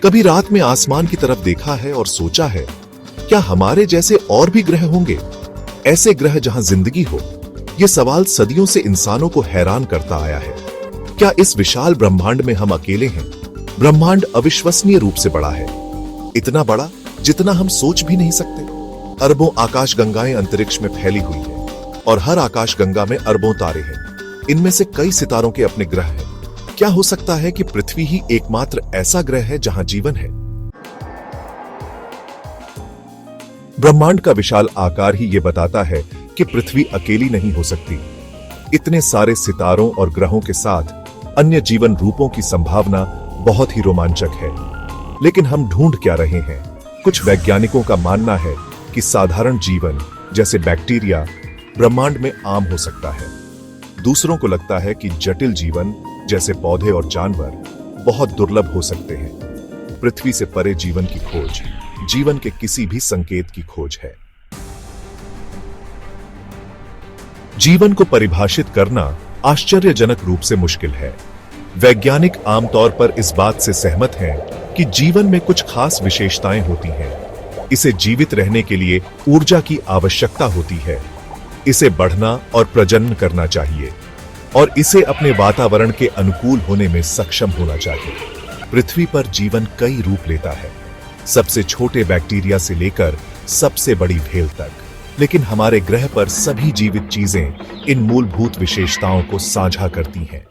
कभी रात में आसमान की तरफ देखा है और सोचा है, क्या हमारे जैसे और भी ग्रह होंगे, ऐसे ग्रह जहां जिंदगी हो? यह सवाल सदियों से इंसानों को हैरान करता आया है। क्या इस विशाल ब्रह्मांड में हम अकेले हैं? ब्रह्मांड अविश्वसनीय रूप से बड़ा है, इतना बड़ा जितना हम सोच भी नहीं सकते। अरबों आकाशगंगाएं अंतरिक्ष में फैली हुई हैं और हर आकाशगंगा में अरबों तारे हैं। इनमें से कई सितारों के अपने ग्रह हैं। क्या हो सकता है कि पृथ्वी ही एकमात्र ऐसा ग्रह है जहां जीवन है? ब्रह्मांड का विशाल आकार ही यह बताता है कि पृथ्वी अकेली नहीं हो सकती। इतने सारे सितारों और ग्रहों के साथ अन्य जीवन रूपों की संभावना बहुत ही रोमांचक है। लेकिन हम ढूंढ क्या रहे हैं? कुछ वैज्ञानिकों का मानना है कि साधारण जीवन जैसे बैक्टीरिया ब्रह्मांड में आम हो सकता है। दूसरों को लगता है कि जटिल जीवन जैसे पौधे और जानवर बहुत दुर्लभ हो सकते हैं। पृथ्वी से परे जीवन की खोज जीवन के किसी भी संकेत की खोज है। जीवन को परिभाषित करना आश्चर्यजनक रूप से मुश्किल है। वैज्ञानिक आमतौर पर इस बात से सहमत हैं कि जीवन में कुछ खास विशेषताएं होती हैं। इसे जीवित रहने के लिए ऊर्जा की आवश्यकता होती है, इसे बढ़ना और प्रजनन करना चाहिए और इसे अपने वातावरण के अनुकूल होने में सक्षम होना चाहिए। पृथ्वी पर जीवन कई रूप लेता है, सबसे छोटे बैक्टीरिया से लेकर सबसे बड़ी भेल तक। लेकिन हमारे ग्रह पर सभी जीवित चीजें इन मूलभूत विशेषताओं को साझा करती हैं।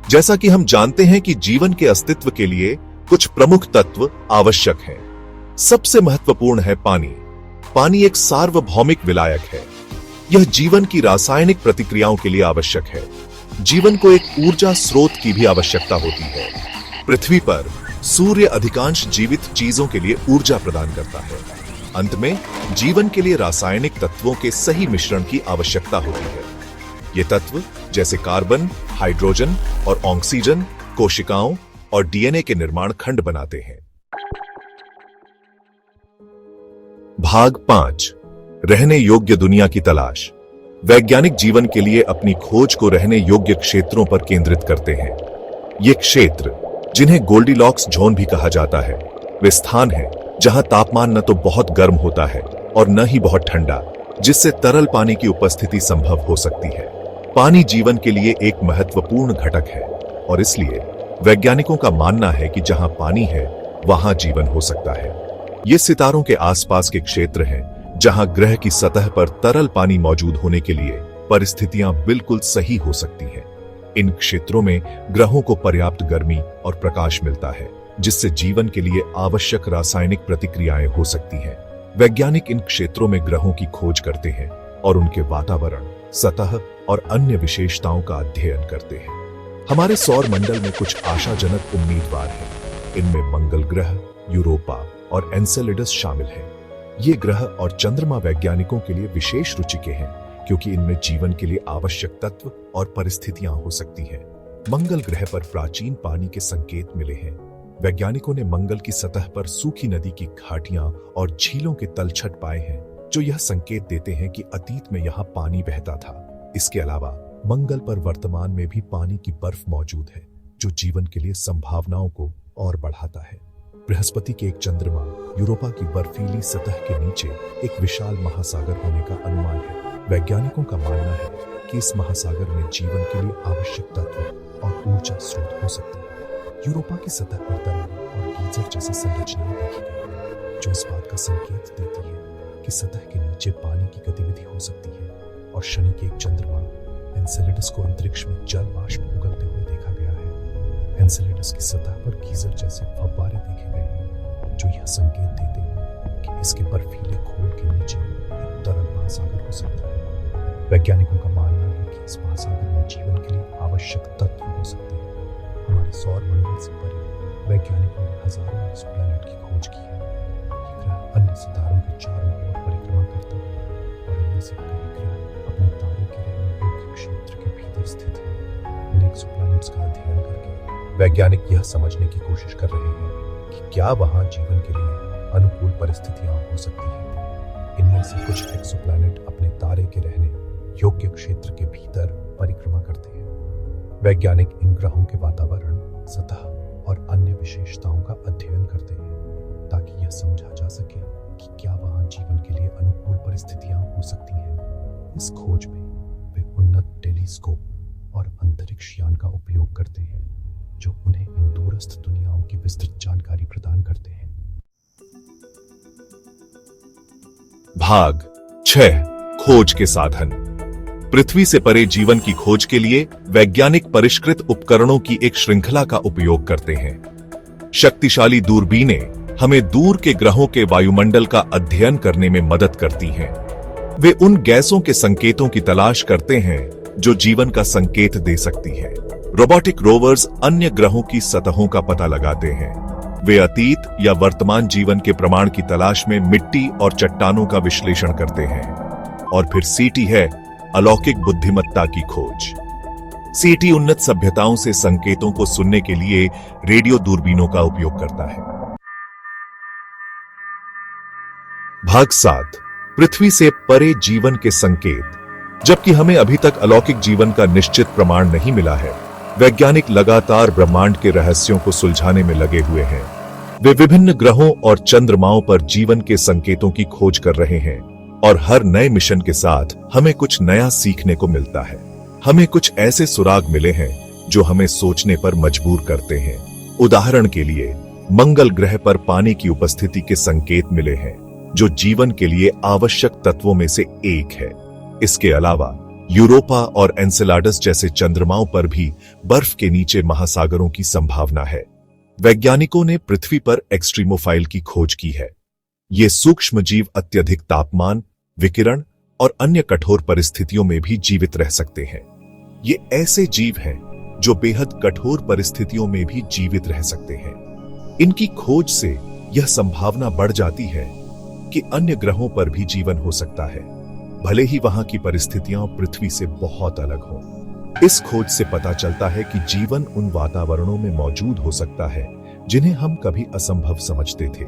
जैसा कि हम जानते हैं कि जीवन के अस्तित्व के लिए कुछ प्रमुख तत्व आवश्यक हैं। सबसे महत्वपूर्ण है पानी। पानी एक सार्वभौमिक विलायक है। यह जीवन की रासायनिक प्रतिक्रियाओं के लिए आवश्यक है। जीवन को एक ऊर्जा स्रोत की भी आवश्यकता होती है। पृथ्वी पर सूर्य अधिकांश जीवित चीजों के लिए ऊर्जा प्रदान करता है। अंत में जीवन के लिए रासायनिक तत्वों के सही मिश्रण की आवश्यकता होती है। ये तत्व जैसे कार्बन, हाइड्रोजन और ऑक्सीजन कोशिकाओं और डीएनए के निर्माण खंड बनाते हैं। भाग 5, रहने योग्य दुनिया की तलाश। वैज्ञानिक जीवन के लिए अपनी खोज को रहने योग्य क्षेत्रों पर केंद्रित करते हैं। ये क्षेत्र, जिन्हें गोल्डीलॉक्स जोन भी कहा जाता है, वे स्थान हैं जहां तापमान न तो बहुत गर्म होता है और न ही बहुत ठंडा, जिससे तरल पानी की उपस्थिति संभव हो सकती है। पानी जीवन के लिए एक महत्वपूर्ण घटक है और इसलिए वैज्ञानिकों का मानना है कि जहां पानी है वहां जीवन हो सकता है। ये सितारों के आसपास के क्षेत्र हैं जहां ग्रह की सतह पर तरल पानी मौजूद होने के लिए परिस्थितियां बिल्कुल सही हो सकती हैं। इन क्षेत्रों में ग्रहों को पर्याप्त गर्मी और प्रकाश मिलता है, जिससे जीवन के लिए आवश्यक रासायनिक प्रतिक्रियाएं हो सकती हैं। वैज्ञानिक इन क्षेत्रों में ग्रहों की खोज करते हैं और उनके वातावरण, सतह और अन्य विशेषताओं का अध्ययन करते हैं। हमारे सौर मंडल में कुछ आशाजनक उम्मीदवार हैं। इनमें मंगल ग्रह, यूरोपा और एनसेलेडस शामिल हैं। ये ग्रह और चंद्रमा वैज्ञानिकों के लिए विशेष रुचि के हैं, क्योंकि इनमें जीवन के लिए आवश्यक तत्व और परिस्थितियां हो सकती हैं। मंगल ग्रह पर प्राचीन पानी के संकेत मिले हैं। वैज्ञानिकों ने मंगल की सतह पर सूखी नदी की घाटियां और झीलों के तलछट पाए हैं, जो यह संकेत देते हैं कि अतीत में यहाँ पानी बहता था। इसके अलावा मंगल पर वर्तमान में भी पानी की बर्फ मौजूद है, जो जीवन के लिए संभावनाओं को और बढ़ाता है। बृहस्पति के एक चंद्रमा यूरोपा की बर्फीली सतह के नीचे एक विशाल महासागर होने का अनुमान है। वैज्ञानिकों का मानना है कि इस महासागर में जीवन के लिए आवश्यक तत्व और ऊर्जा स्रोत हो सकते हैं। यूरोपा की सतह पर तरल और गीजर जैसी संरचनाएं देखी गई हैं, जो इस बात का संकेत देती है कि सतह के नीचे पानी की गतिविधि हो सकती है। और शनि के एक चंद्रमा एनसेलेडस को अंतरिक्ष में जल वाष्प उगलते हुए देखा गया है। एनसेलेडस की सतह पर गीजर जैसे फव्वारे देखे गए हैं, जो यह संकेत देते हैं कि इसके बर्फीले खोल के नीचे एक तरल महासागर हो सकता है। वैज्ञानिकों का मानना है कि इस महासागर में जीवन के लिए आवश्यक तत्व हो सकते हैं। हमारे सौर मंडल से परे वैज्ञानिकों ने हजारों एक्सोप्लैनेट की खोज की है। ये ग्रह अन्य सितारों के चारों ओर परिक्रमा करते हैं और इनमें से कई ग्रह अपने तारे के रहने योग्य क्षेत्र के भीतर स्थित हैं। इन एक्सोप्लैनेट्स का अध्ययन करके वैज्ञानिक यह समझने की कोशिश कर रहे हैं कि क्या वहां जीवन के लिए अनुकूल परिस्थितियां हो सकती हैं। इनमें से कुछ एक्सोप्लैनेट अपने तारे के रहने योग्य क्षेत्र के भीतर परिक्रमा करते हैं। वैज्ञानिक इन ग्रहों के वातावरण, सतह और अन्य विशेषताओं का अध्ययन करते हैं ताकि यह समझा जा सके कि क्या वहां जीवन के लिए अनुकूल परिस्थितियां हो सकती हैं। इस खोज में वे उन्नत टेलीस्कोप और अंतरिक्ष यान का उपयोग करते हैं जो उन्हें इन दूरस्थ दुनियाओं की विस्तृत जानकारी प्रदान करते हैं। भाग 6 खोज के साधन। पृथ्वी से परे जीवन की खोज के लिए वैज्ञानिक परिष्कृत उपकरणों की एक श्रृंखला का उपयोग करते हैं। शक्तिशाली दूरबीनें हमें दूर के ग्रहों के वायुमंडल का अध्ययन करने में मदद करती हैं। वे उन गैसों के संकेतों की तलाश करते हैं जो जीवन का संकेत दे सकती हैं। रोबोटिक रोवर्स अन्य ग्रहों की सतहों का पता लगाते हैं। वे अतीत या वर्तमान जीवन के प्रमाण की तलाश में मिट्टी और चट्टानों का विश्लेषण करते हैं। और फिर सीटी है अलौकिक बुद्धिमत्ता की खोज। सीटी उन्नत सभ्यताओं से संकेतों को सुनने के लिए रेडियो दूरबीनों का उपयोग करता है। भाग 7 पृथ्वी से परे जीवन के संकेत। जबकि हमें अभी तक अलौकिक जीवन का निश्चित प्रमाण नहीं मिला है, वैज्ञानिक लगातार ब्रह्मांड के रहस्यों को सुलझाने में लगे हुए हैं। वे विभिन्न ग्रहों और चंद्रमाओं पर जीवन के संकेतों की खोज कर रहे हैं और हर नए मिशन के साथ हमें कुछ नया सीखने को मिलता है। हमें कुछ ऐसे सुराग मिले हैं जो हमें सोचने पर मजबूर करते हैं। उदाहरण के लिए मंगल ग्रह पर पानी की उपस्थिति के संकेत मिले हैं जो जीवन के लिए आवश्यक तत्वों में से एक है। इसके अलावा यूरोपा और एनसेलाडस जैसे चंद्रमाओं पर भी बर्फ के नीचे महासागरों की संभावना है। वैज्ञानिकों ने पृथ्वी पर एक्सट्रीमोफाइल की खोज की है। ये सूक्ष्म जीव अत्यधिक तापमान, विकिरण और अन्य कठोर परिस्थितियों में भी जीवित रह सकते हैं। ये ऐसे जीव हैं जो बेहद कठोर परिस्थितियों में भी जीवित रह सकते हैं। इनकी खोज से यह संभावना बढ़ जाती है कि अन्य ग्रहों पर भी जीवन हो सकता है, भले ही वहां की परिस्थितियां पृथ्वी से बहुत अलग हों। इस खोज से पता चलता है कि जीवन उन वातावरणों में मौजूद हो सकता है जिन्हें हम कभी असंभव समझते थे।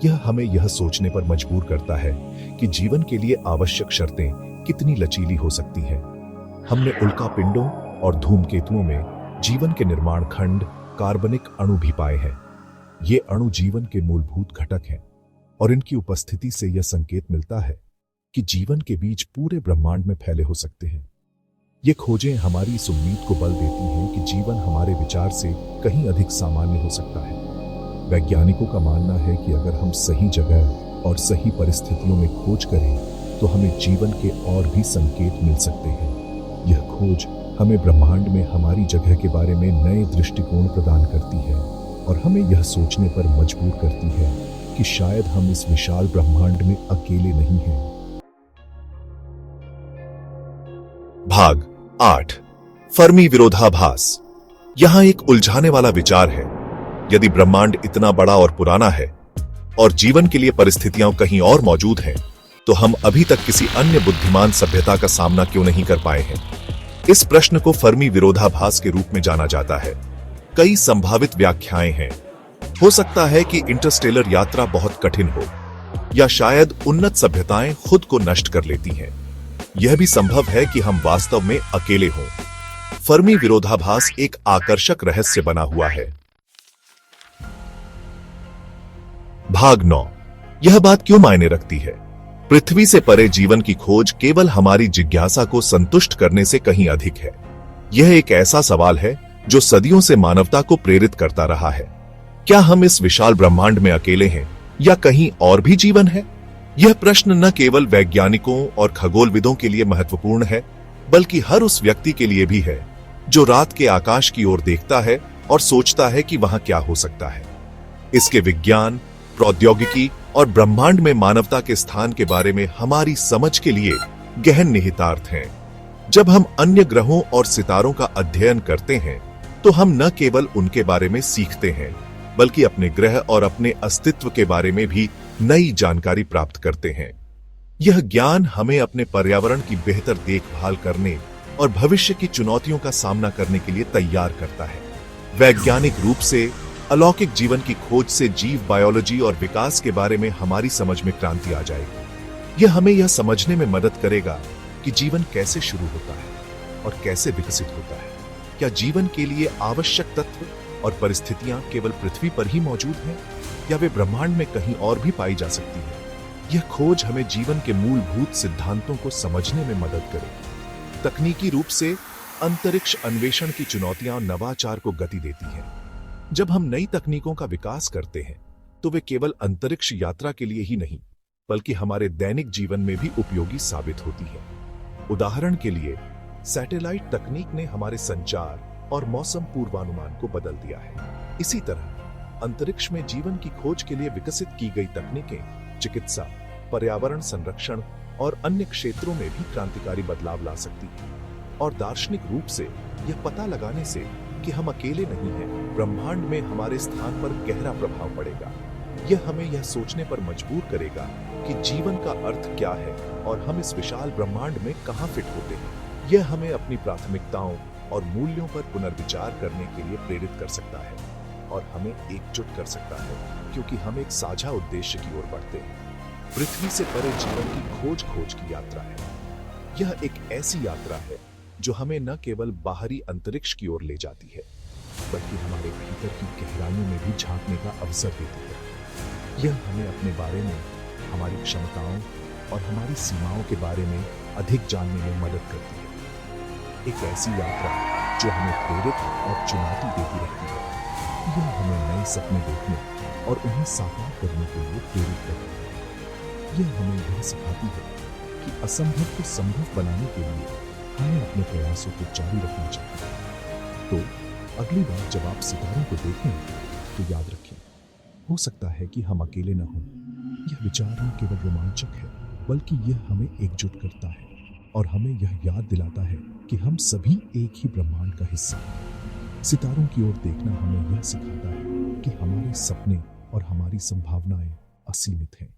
यह हमें यह सोचने पर मजबूर करता है कि जीवन के लिए आवश्यक शर्तें कितनी लचीली हो सकती हैं। हमने उल्कापिंडों और धूमकेतुओं में जीवन के निर्माण खंड, कार्बनिक अणु भी पाए हैं। ये अणु जीवन के मूलभूत घटक हैं और इनकी उपस्थिति से यह संकेत मिलता है कि जीवन के बीज पूरे ब्रह्मांड में फैले हो सकते हैं। ये खोजें हमारी इस उम्मीद को बल देती हैं कि जीवन हमारे विचार से कहीं अधिक सामान्य हो सकता है। वैज्ञानिकों का मानना है कि अगर हम सही जगह और सही परिस्थितियों में खोज करें तो हमें जीवन के और भी संकेत मिल सकते हैं। यह खोज हमें ब्रह्मांड में हमारी जगह के बारे में नए दृष्टिकोण प्रदान करती है और हमें यह सोचने पर मजबूर करती है कि शायद हम इस विशाल ब्रह्मांड में अकेले नहीं हैं। भाग 8 फर्मी विरोधाभास। यहां एक उलझाने वाला विचार है। यदि ब्रह्मांड इतना बड़ा और पुराना है और जीवन के लिए परिस्थितियां कहीं और मौजूद हैं, तो हम अभी तक किसी अन्य बुद्धिमान सभ्यता का सामना क्यों नहीं कर पाए हैं? इस प्रश्न को फर्मी विरोधाभास के रूप में जाना जाता है। कई संभावित व्याख्याएं हैं। हो सकता है कि इंटरस्टेलर यात्रा बहुत कठिन हो, या शायद उन्नत सभ्यताएं खुद को नष्ट कर लेती हैं। यह भी संभव है कि हम वास्तव में अकेले हों। फर्मी विरोधाभास एक आकर्षक रहस्य बना हुआ है। भाग 9 यह बात क्यों मायने रखती है? पृथ्वी से परे जीवन की खोज केवल हमारी जिज्ञासा को संतुष्ट करने से कहीं अधिक है। यह एक ऐसा सवाल है जो सदियों से मानवता को प्रेरित करता रहा है। क्या हम इस विशाल ब्रह्मांड में अकेले हैं या कहीं और भी जीवन है? यह प्रश्न न केवल वैज्ञानिकों और खगोलविदों के लिए महत्वपूर्ण है, बल्कि हर उस व्यक्ति के लिए भी है जो रात के आकाश की ओर देखता है और सोचता है कि वहां क्या हो सकता है। इसके विज्ञान, प्रौद्योगिकी और ब्रह्मांड में मानवता के स्थान के बारे में हमारी समझ के लिए गहन निहितार्थ हैं। जब हम अन्य ग्रहों और सितारों का अध्ययन करते हैं, तो हम न केवल उनके बारे में सीखते हैं, बल्कि अपने ग्रह और अपने अस्तित्व के बारे में भी नई जानकारी प्राप्त करते हैं। यह ज्ञान हमें अपने पर्यावरण की बेहतर देखभाल करने और भविष्य की चुनौतियों का सामना करने के लिए तैयार करता है। वैज्ञानिक रूप से अलौकिक जीवन की खोज से जीव बायोलॉजी और विकास के बारे में हमारी समझ में क्रांति आ जाएगी। यह हमें यह समझने में मदद करेगा कि जीवन कैसे शुरू होता है और कैसे विकसित होता है। क्या जीवन के लिए आवश्यक तत्व और परिस्थितियां केवल पृथ्वी पर ही मौजूद हैं या वे ब्रह्मांड में कहीं और भी पाई जा सकती हैं? यह खोज हमें जीवन के मूलभूत सिद्धांतों को समझने में मदद करेगी। तकनीकी रूप से अंतरिक्ष अन्वेषण की चुनौतियां और नवाचार को गति देती हैं। जब हम नई तकनीकों का विकास करते हैं तो वे केवल अंतरिक्ष यात्रा के लिए ही नहीं बल्कि हमारे दैनिक जीवन में भी उपयोगी साबित होती है। उदाहरण के लिए सैटेलाइट तकनीक ने हमारे संचार और मौसम पूर्वानुमान को बदल दिया है। इसी तरह अंतरिक्ष में जीवन की खोज के लिए विकसित की गई तकनीकें चिकित्सा, पर्यावरण संरक्षण और अन्य क्षेत्रों में भी क्रांतिकारी बदलाव ला सकती हैं। और दार्शनिक रूप से यह पता लगाने से कि हम अकेले नहीं हैं, ब्रह्मांड में हमारे स्थान पर गहरा प्रभाव पड़ेगा। यह हमें यह सोचने पर मजबूर करेगा कि जीवन का अर्थ क्या है और हम इस विशाल ब्रह्मांड में कहां फिट होते हैं। यह हमें अपनी प्राथमिकताओं और मूल्यों पर पुनर्विचार करने के लिए प्रेरित कर सकता है और हमें एकजुट कर सकता है, क्योंकि हम एक साझा उद्देश्य की ओर बढ़ते हैं। पृथ्वी से परे जीवन की खोज की यात्रा है। यह एक ऐसी यात्रा है जो हमें न केवल बाहरी अंतरिक्ष की ओर ले जाती है बल्कि हमारे भीतर की गहराइयों में भी झांकने का अवसर देती है। यह हमें अपने बारे में, हमारी क्षमताओं और हमारी सीमाओं के बारे में अधिक जानने में मदद करती है। एक ऐसी यात्रा जो हमें प्रेरित और चुनौती देती रहती है। यह हमें नए सपने देखने और उन्हें साकार करने के लिए प्रेरित करती है। यह हमें यह सिखाती है कि असंभव को संभव बनाने के लिए हमें अपने प्रयासों को जारी रखना चाहिए। तो अगली बार जब आप सितारों को देखें तो याद रखें, हो सकता है कि हम अकेले न हों। यह विचार न केवल रोमांचक है बल्कि यह हमें एकजुट करता है और हमें यह याद दिलाता है कि हम सभी एक ही ब्रह्मांड का हिस्सा हैं। सितारों की ओर देखना हमें यह सिखाता है कि हमारे सपने और हमारी संभावनाएं असीमित हैं।